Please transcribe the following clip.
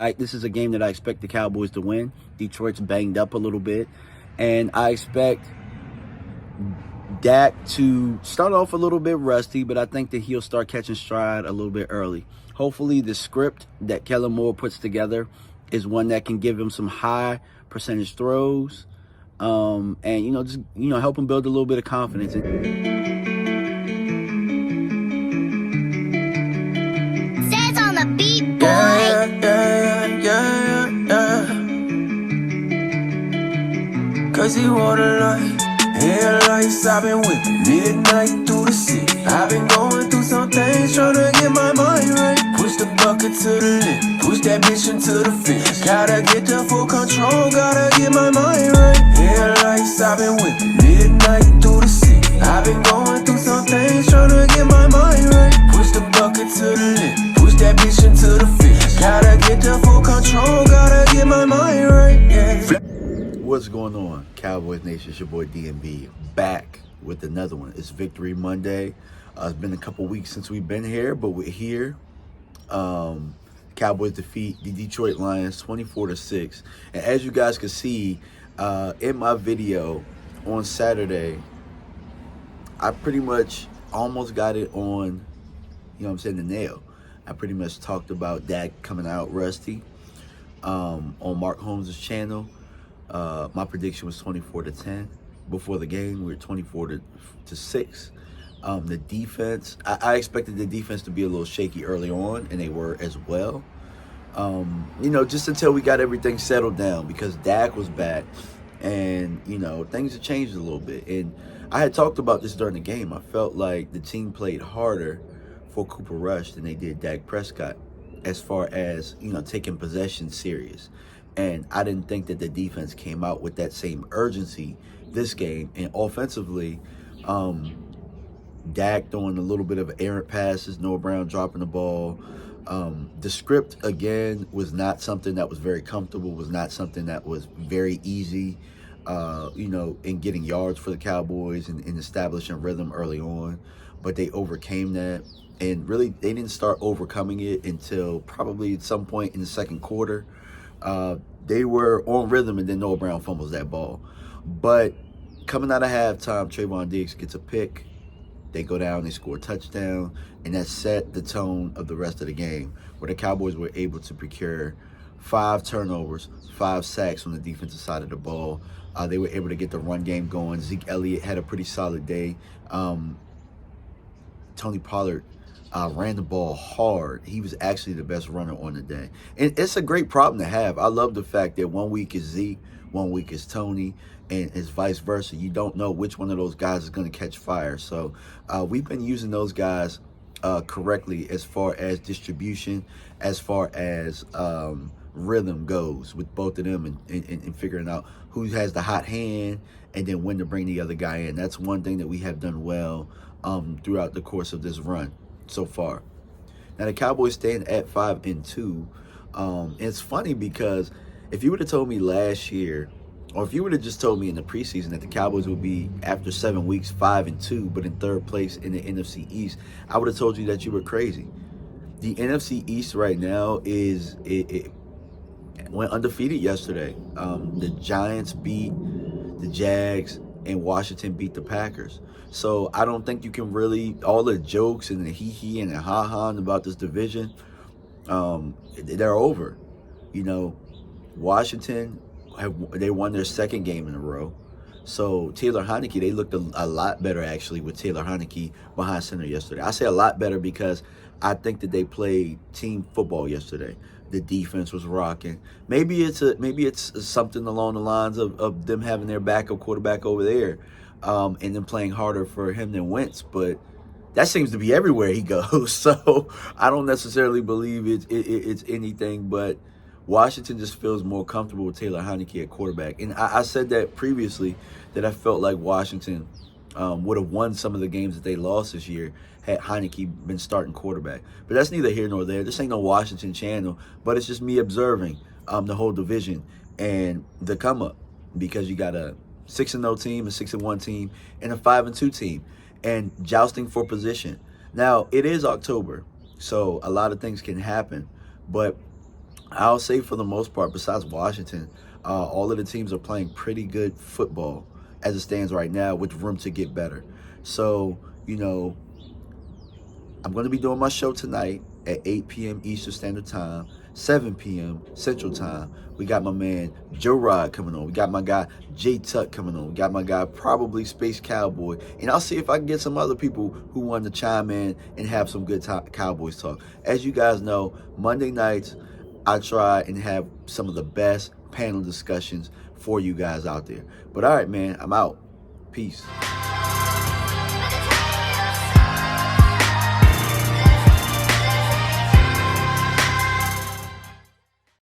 This is a game that I expect the Cowboys to win. Detroit's banged up a little bit, and I expect Dak to start off a little bit rusty, but I think that he'll start catching stride a little bit early. Hopefully the script that Kellen Moore puts together is one that can give him some high percentage throws, and just help him build a little bit of confidence. Says on the beat, boy. Yeah. Cause he wanna light. Headlights, I've been whipping midnight through the city. I've been going through some things, tryna get my mind right. Push the bucket to the limit, push that bitch into the fence. Gotta get the full control, gotta get my mind right. Headlights, I've been whipping midnight through the city. I've been going through some things, tryna get my mind right. Push the bucket to the limit, push that bitch into the fence. Gotta get the full control, gotta get my mind right. Yeah. What's going on, Cowboys Nation? It's your boy DMV back with another one. It's Victory Monday. It's been a couple weeks since we've been here, but we're here. Cowboys defeat the Detroit Lions 24-6. And as you guys can see in my video on Saturday, I pretty much almost got it on, the nail. I pretty much talked about Dak coming out rusty on Mark Holmes' channel. My prediction was 24-10 before the game. We were 24-6. The defense, I expected the defense to be a little shaky early on, and they were as well. Just until we got everything settled down, because Dak was back, and things have changed a little bit. And I had talked about this during the game. I felt like the team played harder for Cooper Rush than they did Dak Prescott, as far as taking possession serious. And I didn't think that the defense came out with that same urgency this game. And offensively, Dak throwing a little bit of errant passes, Noah Brown dropping the ball. The script, again, was not something that was very comfortable, was not something that was very easy, in getting yards for the Cowboys and establishing rhythm early on. But they overcame that. And really, they didn't start overcoming it until probably at some point in the second quarter. They were on rhythm, and then Noah Brown fumbles that ball. But coming out of halftime, Trayvon Diggs gets a pick. They go down, they score a touchdown, and that set the tone of the rest of the game, where the Cowboys were able to procure 5 turnovers, 5 sacks on the defensive side of the ball. They were able to get the run game going. Zeke Elliott had a pretty solid day. Tony Pollard ran the ball hard. He was actually the best runner on the day. And it's a great problem to have. I love the fact that 1 week is Zeke, 1 week is Tony, and it's vice versa. You don't know which one of those guys is going to catch fire. So we've been using those guys correctly as far as distribution, as far as rhythm goes with both of them, and figuring out who has the hot hand and then when to bring the other guy in. That's one thing that we have done well throughout the course of this run so far. Now the Cowboys stand at 5-2. And it's funny because if you would have told me last year, or if you would have just told me in the preseason that the Cowboys would be, after 7 weeks, 5-2, but in third place in the NFC East, I would have told you that you were crazy. The NFC East right now it went undefeated yesterday. The Giants beat the Jags, and Washington beat the Packers. So I don't think you can really, all the jokes and the hee-hee and the ha-ha about this division, they're over. Washington, they won their second game in a row. So Taylor Heineke, they looked a lot better actually with Taylor Heineke behind center yesterday. I say a lot better because I think that they played team football yesterday. The defense was rocking. Maybe it's something along the lines of them having their backup quarterback over there, and then playing harder for him than Wentz. But that seems to be everywhere he goes. So I don't necessarily believe it's anything, but Washington just feels more comfortable with Taylor Heineke at quarterback. And I said that previously, that I felt like Washington would have won some of the games that they lost this year had Heineke been starting quarterback. But that's neither here nor there. This ain't no Washington channel, but it's just me observing the whole division and the come up, because you got a 6-0 team, a 6-1 team, and a 5-2 team, and jousting for position. Now, it is October, so a lot of things can happen, but I'll say for the most part, besides Washington, all of the teams are playing pretty good football as it stands right now, with room to get better. So, you know, I'm going to be doing my show tonight at 8 p.m. Eastern Standard Time, 7 p.m. Central Time. We got my man Joe Rod coming on. We got my guy Jay Tuck coming on. We got my guy probably Space Cowboy. And I'll see if I can get some other people who want to chime in and have some good Cowboys talk. As you guys know, Monday nights, I try and have some of the best panel discussions for you guys out there. But all right, man, I'm out. Peace.